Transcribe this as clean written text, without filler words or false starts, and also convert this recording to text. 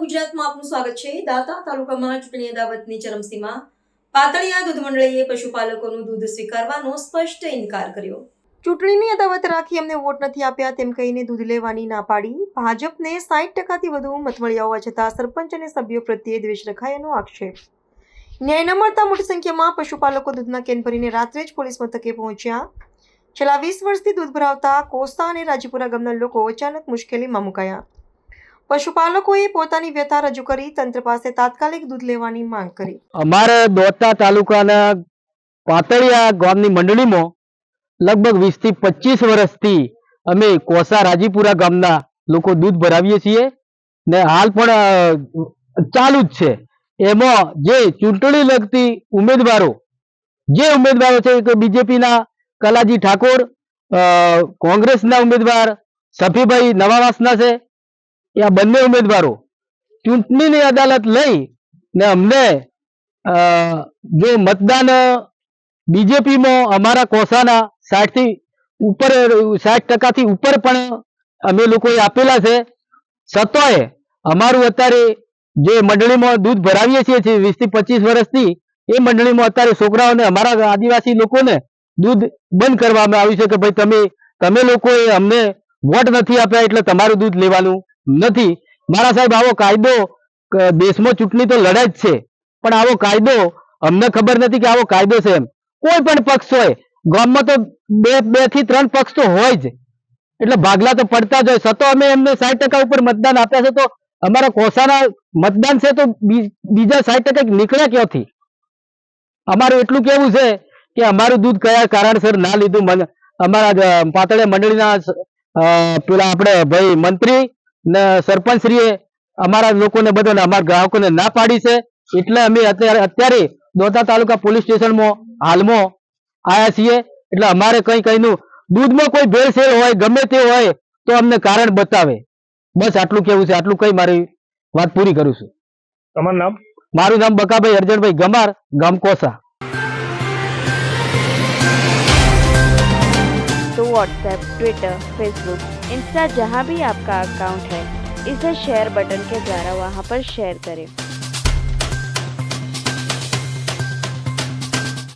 ગુજરાતમાં આપનું સ્વાગત છે। દાંતા તાલુકામાં ચૂંટણી અદાવતની ચરમસીમા। પાતળિયા દૂધ મંડળીએ પશુપાલકોનું દૂધ સ્વીકારવાનો સ્પષ્ટ ઇનકાર કર્યો। ચૂંટણીની અદાવત રાખી અમને વોટ નથી આપ્યા તેમ કહીને દૂધ લેવાની ના પાડી। ભાજપને 60%થી વધુ મત મળ્યા હોવા છતાં સરપંચ અને સભ્યો પ્રત્યે દ્વેષ રખાયાનો આક્ષેપ। ન્યાય ન મળતા મોટી સંખ્યામાં પશુપાલકો દૂધના કેન ભરીને રાત્રે જ પોલીસ મથકે પહોંચ્યા। છેલ્લા 20 વર્ષથી દૂધ ભરાવતા કોસા અને રાજીપુરા ગામના લોકો અચાનક મુશ્કેલીમાં મુકાયા। પશુપાલકોએ પોતાની વ્યથા રજૂ કરી તંત્ર પાસે તાત્કાલિક દૂધ લેવાની માંગ કરી। અમારે દોતા તાલુકાના પાતળિયા ગામની મંડળીમાં લગભગ 20 થી 25 વર્ષથી અમે કોસા રાજીપુરા ગામના લોકો દૂધ ભરાવીએ છીએ ને હાલ પણ ચાલુ જ છે। એમાં જે ચૂંટણી લગતી ઉમેદવારો છે કે બીજેપીના કલાજી ઠાકોર, કોંગ્રેસના ઉમેદવાર સફીભાઈ નવાવાસના છે, આ બંને ઉમેદવારો ચૂંટણીની અદાલત લઈ ને અમને જો મતદાન બીજેપીમાં અમારા કોસાના 60% ઉપર પણ અમે લોકોએ આપેલા છે। છતાંય અમારું અત્યારે જે મંડળીમાં દૂધ ભરાવીએ છીએ 20 થી 25 વર્ષથી એ મંડળીમાં અત્યારે છોકરાઓને અમારા આદિવાસી લોકોને દૂધ બંધ કરવામાં આવ્યું છે કે ભાઈ તમે લોકોએ અમને વોટ નથી આપ્યા એટલે તમારું દૂધ લેવાનું નથી। મારા સાહેબ આવો કાયદો દેશમાં ચૂંટણી તો લડાય જ છે પણ આવો કાયદો અમને ખબર નથી કે આવો કાયદો છે। એમ કોઈ પણ પક્ષ હોય ગામમાં તો બે થી 3 પક્ષ તો હોય જ એટલે ભાગલા તો પડતા જ હોય। છતાં અમે એમને 60% ઉપર મતદાન આપ્યા છે તો અમારા કોસાના મતદાન છે તો બીજા 60% નીકળ્યા ક્યાંથી? અમારું એટલું કેવું છે કે અમારું દૂધ કયા કારણસર ના લીધું અમારા પાતળિયા મંડળીના પેલા આપણે ભાઈ મંત્રી ને સરપંચશ્રીએ અમારા લોકોને બધાને અમારા ગ્રાહકોને ના પાડી છે એટલે અમે અત્યારે દોતા તાલુકા પોલીસ સ્ટેશનમાં હાલમાં આવ્યા છીએ। એટલે અમારે કઈનું દૂધમાં કોઈ ભેળસેળ હોય ગમે તે હોય તો અમને કારણ બતાવે। બસ આટલું કેવું છે। આટલું કઈ મારી વાત પૂરી કરું છું। તમારું નામ? મારું નામ બકાભાઈ અરજણભાઈ ગમાર, ગામ કોસા। तो व्हाट्सएप, ट्विटर, फेसबुक, इंस्टा जहाँ भी आपका अकाउंट है इसे शेयर बटन के द्वारा वहाँ पर शेयर करें।